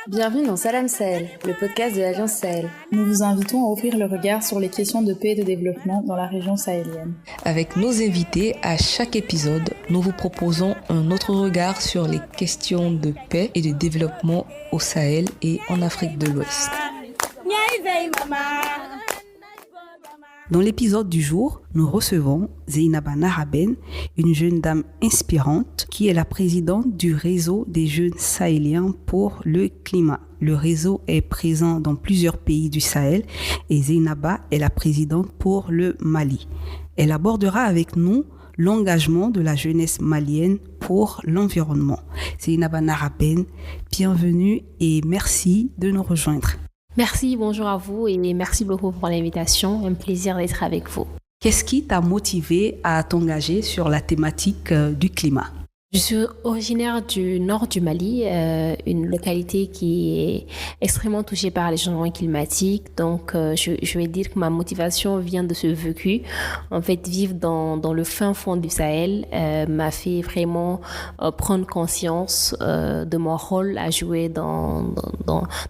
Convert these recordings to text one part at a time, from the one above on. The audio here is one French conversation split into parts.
Bienvenue dans Salam Sahel, le podcast de l'Agence Sahel. Nous vous invitons à ouvrir le regard sur les questions de paix et de développement dans la région sahélienne. Avec nos invités, à chaque épisode, nous vous proposons un autre regard sur les questions de paix et de développement au Sahel et en Afrique de l'Ouest. Dans l'épisode du jour, nous recevons Zeynaba Naraben, une jeune dame inspirante qui est la présidente du réseau des jeunes sahéliens pour le climat. Le réseau est présent dans plusieurs pays du Sahel et Zeynaba est la présidente pour le Mali. Elle abordera avec nous l'engagement de la jeunesse malienne pour l'environnement. Zeynaba Naraben, bienvenue et merci de nous rejoindre. Merci, bonjour à vous et merci beaucoup pour l'invitation. Un plaisir d'être avec vous. Qu'est-ce qui t'a motivé à t'engager sur la thématique du climat ? Je suis originaire du nord du Mali, une localité qui est extrêmement touchée par les changements climatiques. Donc, je vais dire que ma motivation vient de ce vécu. En fait, vivre dans le fin fond du Sahel m'a fait vraiment prendre conscience de mon rôle à jouer dans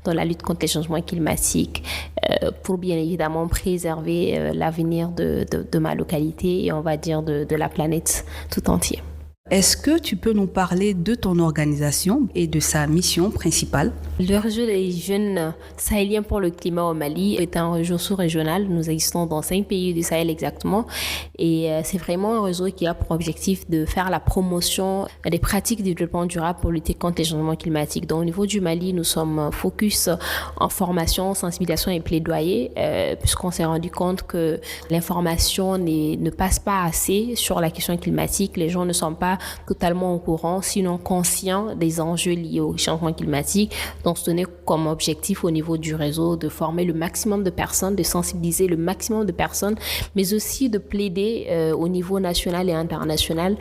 la lutte contre les changements climatiques pour bien évidemment préserver l'avenir de ma localité et on va dire de la planète tout entière. Est-ce que tu peux nous parler de ton organisation et de sa mission principale ? Le réseau des jeunes sahéliens pour le climat au Mali est un réseau sous-régional. Nous existons dans 5 pays du Sahel exactement. Et c'est vraiment un réseau qui a pour objectif de faire la promotion des pratiques de développement durable pour lutter contre les changements climatiques. Donc au niveau du Mali, nous sommes focus en formation, sensibilisation et plaidoyer, puisqu'on s'est rendu compte que l'information ne passe pas assez sur la question climatique. Les gens ne sont pas totalement au courant, sinon conscients des enjeux liés au changement climatique. Donc, se donner comme objectif au niveau du réseau de former le maximum de personnes, de sensibiliser le maximum de personnes, mais aussi de plaider au niveau national et international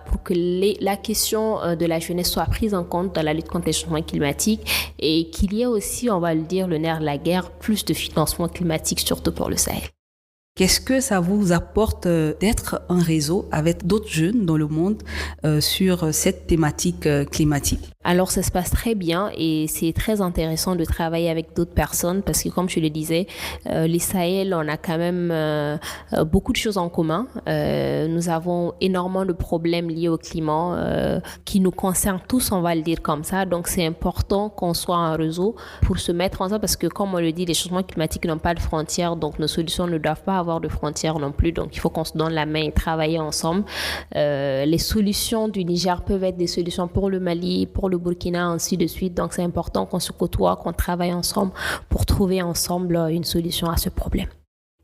pour que la question de la jeunesse soit prise en compte dans la lutte contre les changements climatiques et qu'il y ait aussi, on va le dire, le nerf de la guerre, plus de financement climatique, surtout pour le Sahel. Qu'est-ce que ça vous apporte d'être un réseau avec d'autres jeunes dans le monde sur cette thématique climatique ? Alors, ça se passe très bien et c'est très intéressant de travailler avec d'autres personnes parce que, comme je le disais, les Sahel, on a quand même beaucoup de choses en commun. Nous avons énormément de problèmes liés au climat qui nous concernent tous, on va le dire comme ça. Donc, c'est important qu'on soit un réseau pour se mettre ensemble parce que, comme on le dit, les changements climatiques n'ont pas de frontières, donc nos solutions ne doivent pas avoir de frontières non plus. Donc, il faut qu'on se donne la main et travailler ensemble. Les solutions du Niger peuvent être des solutions pour le Mali, pour le Burkina, ainsi de suite. Donc, c'est important qu'on se côtoie, qu'on travaille ensemble pour trouver ensemble une solution à ce problème.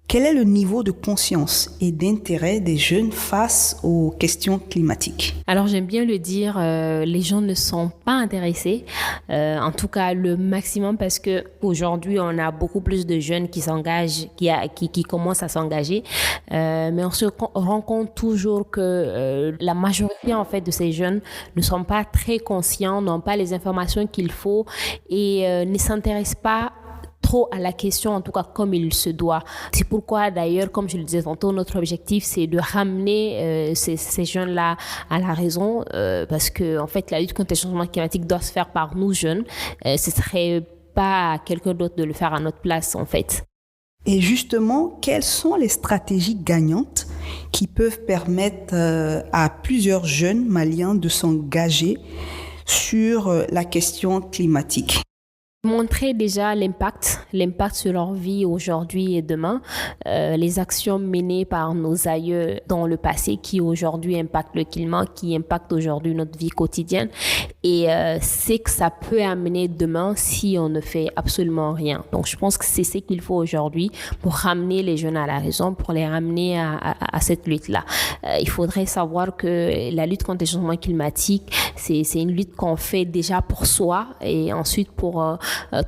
Quel est le niveau de conscience et d'intérêt des jeunes face aux questions climatiques ? Alors, j'aime bien le dire, les gens ne sont pas intéressés, en tout cas le maximum parce que aujourd'hui on a beaucoup plus de jeunes qui s'engagent, qui commencent à s'engager, mais on se rend compte toujours que la majorité en fait de ces jeunes ne sont pas très conscients, n'ont pas les informations qu'il faut et ne s'intéressent pas trop à la question, en tout cas comme il se doit. C'est pourquoi d'ailleurs, comme je le disais tantôt, notre objectif c'est de ramener ces jeunes-là à la raison parce que en fait la lutte contre les changements climatiques doit se faire par nous jeunes. Ce serait pas à quelqu'un d'autre de le faire à notre place en fait. Et justement, quelles sont les stratégies gagnantes qui peuvent permettre à plusieurs jeunes Maliens de s'engager sur la question climatique ? Montrer déjà l'impact sur leur vie aujourd'hui et demain, les actions menées par nos aïeux dans le passé qui aujourd'hui impactent le climat, qui impactent aujourd'hui notre vie quotidienne et c'est que ça peut amener demain si on ne fait absolument rien. Donc je pense que c'est ce qu'il faut aujourd'hui pour ramener les jeunes à la raison, pour les ramener à cette lutte-là. Il faudrait savoir que la lutte contre les changements climatiques, c'est une lutte qu'on fait déjà pour soi et ensuite pour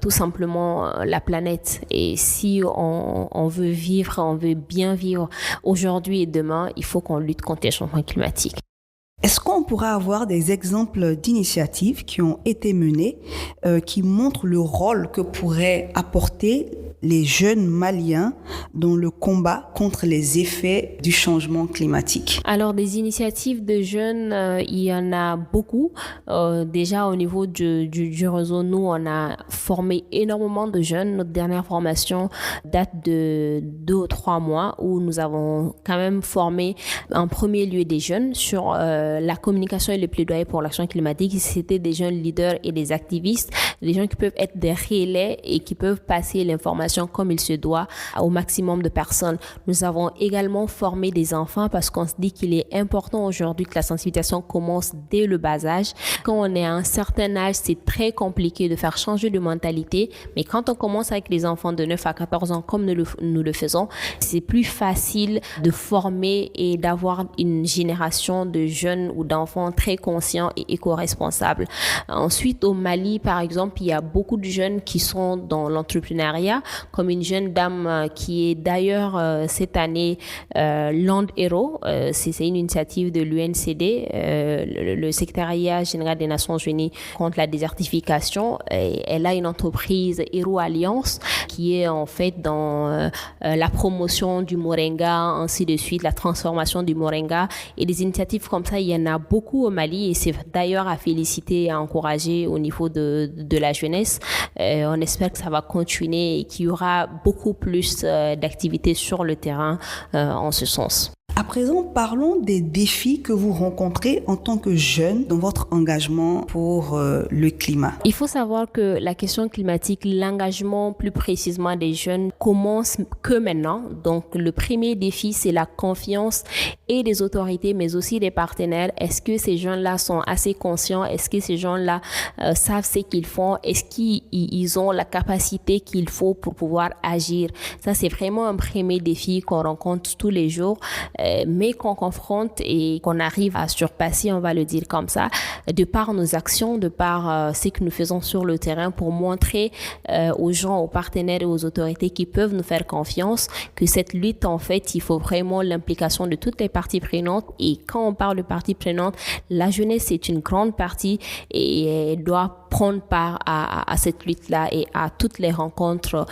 tout simplement la planète. Et si on veut vivre, on veut bien vivre aujourd'hui et demain, il faut qu'on lutte contre les changements climatiques. Est-ce qu'on pourrait avoir des exemples d'initiatives qui ont été menées, qui montrent le rôle que pourraient apporter les jeunes Maliens dans le combat contre les effets du changement climatique? Alors, des initiatives de jeunes, il y en a beaucoup. Déjà, au niveau du réseau, nous, on a formé énormément de jeunes. Notre dernière formation date de 2 ou 3 mois où nous avons quand même formé en premier lieu des jeunes sur la communication et le plaidoyer pour l'action climatique. C'était des jeunes leaders et des activistes, des gens qui peuvent être des relais et qui peuvent passer l'information comme il se doit au maximum de personnes. Nous avons également formé des enfants parce qu'on se dit qu'il est important aujourd'hui que la sensibilisation commence dès le bas âge. Quand on est à un certain âge, c'est très compliqué de faire changer de mentalité, mais quand on commence avec les enfants de 9 à 14 ans comme nous le faisons, c'est plus facile de former et d'avoir une génération de jeunes ou d'enfants très conscients et éco-responsables. Ensuite, au Mali, par exemple, il y a beaucoup de jeunes qui sont dans l'entrepreneuriat, comme une jeune dame qui est d'ailleurs cette année Land Hero. C'est une initiative de l'UNCD, le secrétariat général des Nations Unies contre la désertification. Et elle a une entreprise Hero Alliance qui est en fait dans la promotion du moringa, ainsi de suite, la transformation du moringa. Et des initiatives comme ça, il y en a beaucoup au Mali et c'est d'ailleurs à féliciter et à encourager au niveau de la jeunesse. On espère que ça va continuer et qu'il y aura beaucoup plus d'activités sur le terrain en ce sens. À présent, parlons des défis que vous rencontrez en tant que jeune dans votre engagement pour le climat. Il faut savoir que la question climatique, l'engagement plus précisément des jeunes commence que maintenant. Donc, le premier défi, c'est la confiance et des autorités, mais aussi des partenaires. Est-ce que ces jeunes-là sont assez conscients? Est-ce que ces gens-là savent ce qu'ils font? Est-ce qu'ils ont la capacité qu'il faut pour pouvoir agir? Ça, c'est vraiment un premier défi qu'on rencontre tous les jours. Mais qu'on confronte et qu'on arrive à surpasser, on va le dire comme ça, de par nos actions, de par ce que nous faisons sur le terrain pour montrer aux gens, aux partenaires et aux autorités qui peuvent nous faire confiance que cette lutte, en fait, il faut vraiment l'implication de toutes les parties prenantes. Et quand on parle de parties prenantes, la jeunesse est une grande partie et elle doit prendre part à cette lutte-là et à toutes les rencontres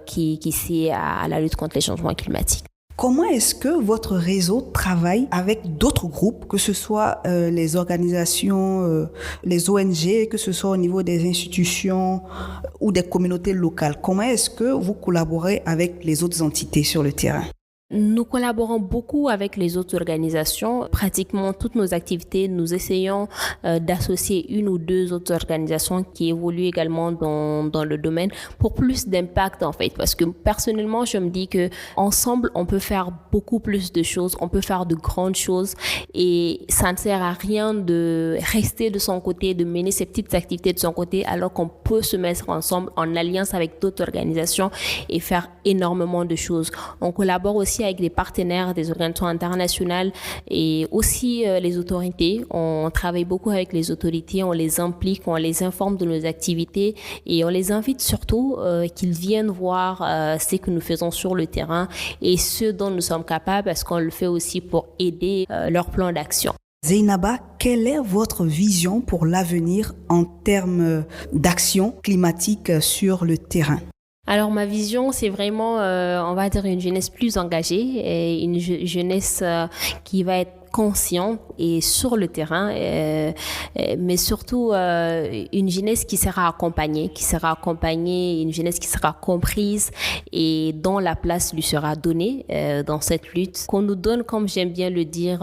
qui c'est à la lutte contre les changements climatiques. Comment est-ce que votre réseau travaille avec d'autres groupes, que ce soit les organisations, les ONG, que ce soit au niveau des institutions ou des communautés locales? Comment est-ce que vous collaborez avec les autres entités sur le terrain? Nous collaborons beaucoup avec les autres organisations. Pratiquement toutes nos activités, nous essayons d'associer 1 ou 2 autres organisations qui évoluent également dans le domaine pour plus d'impact en fait. Parce que personnellement, je me dis que ensemble, on peut faire beaucoup plus de choses, on peut faire de grandes choses et ça ne sert à rien de rester de son côté, de mener ses petites activités de son côté alors qu'on peut se mettre ensemble en alliance avec d'autres organisations et faire énormément de choses. On collabore aussi avec des partenaires, des organisations internationales et aussi les autorités. On travaille beaucoup avec les autorités, on les implique, on les informe de nos activités et on les invite surtout qu'ils viennent voir ce que nous faisons sur le terrain et ce dont nous sommes capables parce qu'on le fait aussi pour aider leur plan d'action. Zeynaba, quelle est votre vision pour l'avenir en termes d'action climatique sur le terrain? Alors ma vision, c'est vraiment, on va dire, une jeunesse plus engagée et une jeunesse qui va être consciente et sur le terrain, mais surtout une jeunesse qui sera accompagnée, une jeunesse qui sera comprise et dont la place lui sera donnée dans cette lutte. Qu'on nous donne, comme j'aime bien le dire,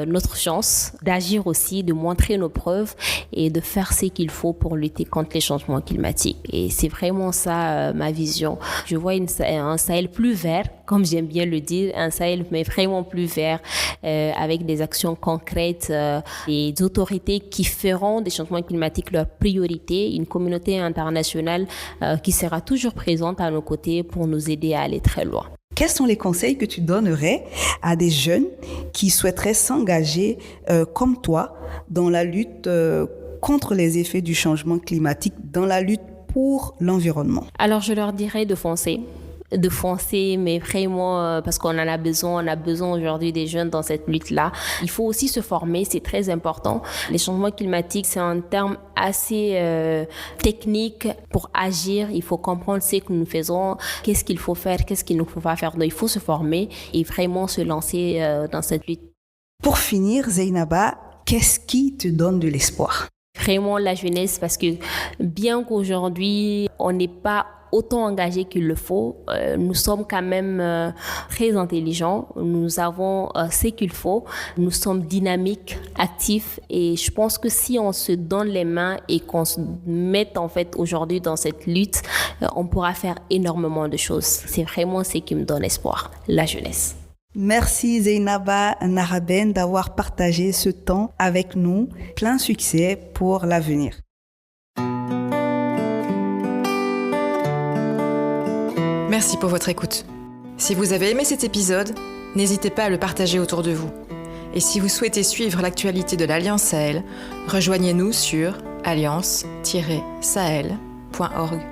notre chance d'agir aussi, de montrer nos preuves et de faire ce qu'il faut pour lutter contre les changements climatiques. Et c'est vraiment ça ma vision. Je vois un Sahel plus vert, comme j'aime bien le dire, un Sahel mais vraiment plus vert, avec des actions concrètes, des autorités qui feront des changements climatiques leur priorité, une communauté internationale qui sera toujours présente à nos côtés pour nous aider à aller très loin. Quels sont les conseils que tu donnerais à des jeunes qui souhaiteraient s'engager comme toi dans la lutte contre les effets du changement climatique, dans la lutte pour l'environnement? Alors je leur dirais de foncer. de foncer, mais vraiment parce qu'on en a besoin. On a besoin aujourd'hui des jeunes dans cette lutte-là. Il faut aussi se former, c'est très important. Les changements climatiques, c'est un terme assez technique pour agir. Il faut comprendre ce que nous faisons, qu'est-ce qu'il faut faire, qu'est-ce qu'il ne faut pas faire. Donc, il faut se former et vraiment se lancer dans cette lutte. Pour finir, Zainaba, qu'est-ce qui te donne de l'espoir? Vraiment la jeunesse, parce que bien qu'aujourd'hui, on n'est pas autant engagé qu'il le faut, nous sommes quand même très intelligents, nous avons ce qu'il faut, nous sommes dynamiques, actifs, et je pense que si on se donne les mains et qu'on se mette en fait aujourd'hui dans cette lutte, on pourra faire énormément de choses. C'est vraiment ce qui me donne espoir, la jeunesse. Merci Zainaba Naraben d'avoir partagé ce temps avec nous. Plein succès pour l'avenir. Merci pour votre écoute. Si vous avez aimé cet épisode, n'hésitez pas à le partager autour de vous. Et si vous souhaitez suivre l'actualité de l'Alliance Sahel, rejoignez-nous sur alliance-sahel.org.